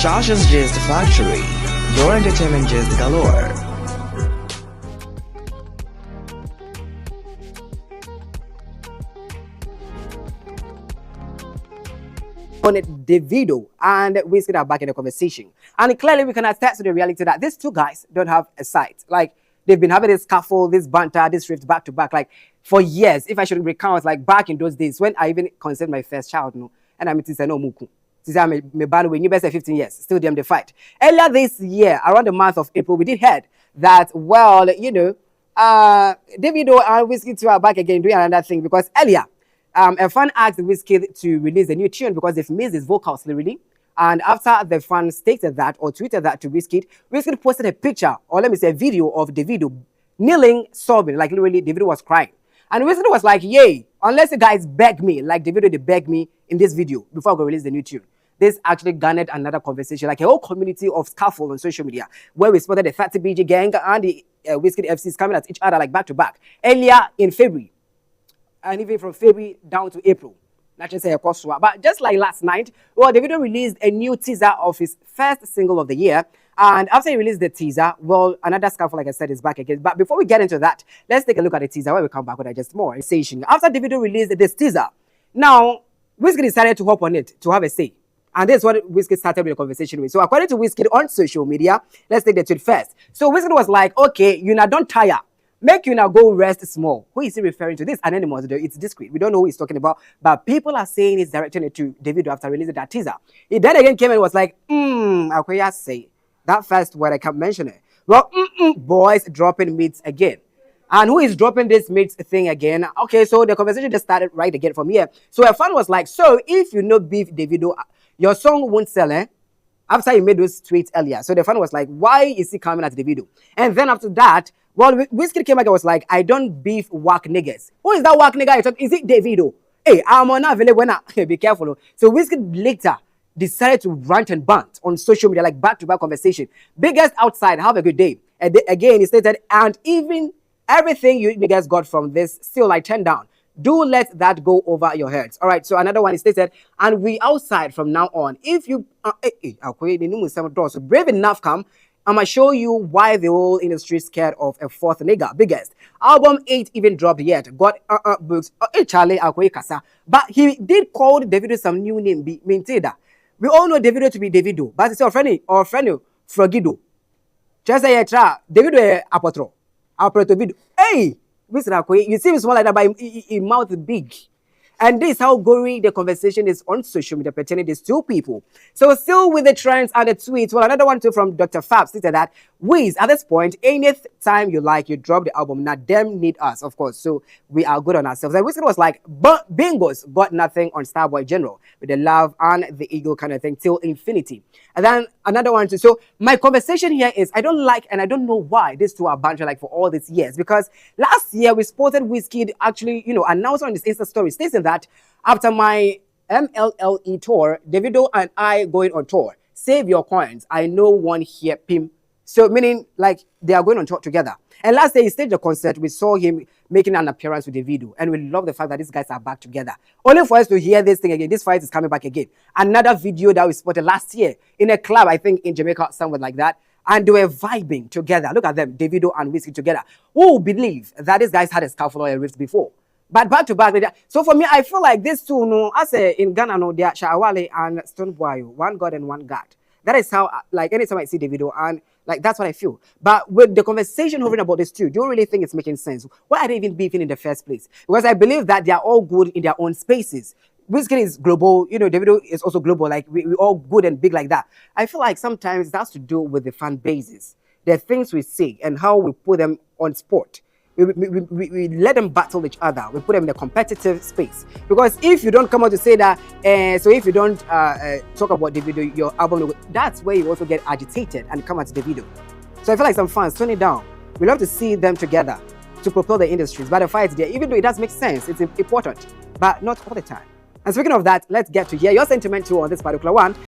Shasha's Gist Factory, your entertainment gist galore. On Davido and Wizkid are back in the conversation. And clearly we can attest to the reality that these two guys don't have a sight. Like, they've been having this scuffle, this banter, this rift back to back, like, for years. If I should recount, like, back in those days, when I even conceived my first child, no, and I'm to say no muku. Me ban when you best 15 years, still them the fight. Earlier this year, around the month of April, we did heard that, well, Davido and Wizkid too are back again doing another thing, because earlier, a fan asked Wizkid to release a new tune because they've missed his vocals literally. And after the fan stated that or tweeted that to Wizkid, Wizkid posted a picture, or let me say a video of Davido kneeling, sobbing, like literally Davido was crying. And Wizkid was like, yay, unless you guys beg me, like Davido, they beg me in this video before I go release the new tune. This actually garnered another conversation, like a whole community of scaffold on social media, where we spotted the 30 BG gang and the Wizkid FCs coming at each other like back to back. Earlier in February, and even from February down to April. Not just say a cost, but just like last night, well, Davido released a new teaser of his first single of the year. And after he released the teaser, well, another scuffle, like I said, is back again. But before we get into that, let's take a look at the teaser when we come back with just more. After Davido released this teaser, now Wizkid decided to hop on it to have a say. And this is what Wizkid started with the conversation with. So according to Wizkid on social media, let's take the tweet first. So Wizkid was like, okay, you now don't tire. Make you now go rest small. Who is he referring to? This anonymous, it's discreet. We don't know who he's talking about, but people are saying he's directing it to Davido after releasing that teaser. He then again came and was like, I say that first word I can't mention it. Well, boys dropping meats again. And who is dropping this meats thing again? Okay, so the conversation just started right again from here. So a fan was like, so if you know beef Davido, your song won't sell, eh? After he made those tweets earlier. So the fan was like, why is he coming at Davido? And then after that, well, Wizkid came back and was like, I don't beef whack niggas. Who is that whack nigga? Is it Davido? Hey, I'm on available now. Be careful. So Wizkid later decided to rant and bant on social media, like back-to-back conversation. Biggest outside, have a good day. And again, he stated, and even everything you niggas got from this, still like 10 down. Do let that go over your heads. All right, so another one is stated, and we outside from now on. If you, so brave enough come, I'm going to show you why the whole industry is scared of a fourth nigga. Biggest. Album 8 even dropped yet. Got books. Charlie Kasa. But he did call Davido some new name. We all know Davido to be Davido. But it's our friend, Frogido. Just say, Davido Apotro. Apotro. Hey! You see him small like that, but his mouth big. And this is how gory the conversation is on social media pertaining these two people. So still with the trends and the tweets, well, another one too from Dr. Fab stated that, Wiz, at this point, any time you like, you drop the album. Now, them need us, of course. So we are good on ourselves. And Wizkid was like, but Bingos got nothing on Starboy General with the love and the ego kind of thing till infinity. And then another one too. So my conversation here is, I don't like and I don't know why these two are banter like for all these years. Because last year we spotted Wizkid actually, announced on his Insta story stating that after my MLLE tour, Davido and I going on tour. Save your coins. I know one here, Pim. So meaning like they are going on tour together. And last day he staged the concert, we saw him making an appearance with Davido. And we love the fact that these guys are back together. Only for us to hear this thing again. This fight is coming back again. Another video that we spotted last year in a club, I think in Jamaica, somewhere like that. And they were vibing together. Look at them, Davido and Wizkid together. Who would believe that these guys had a scuffle or a rift before? But back to back. So for me, I feel like these two, I say in Ghana, they are Shawale and Stonebwoy, one God and one God. That is how, like, anytime I see Davido, and like that's what I feel. But with the conversation hovering about this too, do you really think it's making sense? Why are they even beefing in the first place? Because I believe that they are all good in their own spaces. Wizkid is global, Davido is also global, like we all good and big like that. I feel like sometimes that has to do with the fan bases, the things we say and how we put them on sport. We let them battle each other. We put them in a competitive space. Because if you don't come out to say that, so if you don't talk about Davido, your album, that's where you also get agitated and come at Davido. So I feel like some fans, tone it down. We love to see them together to propel the industries. But the fight there, even though it does make sense, it's important, but not all the time. And speaking of that, let's get to hear your sentiment too on this particular one.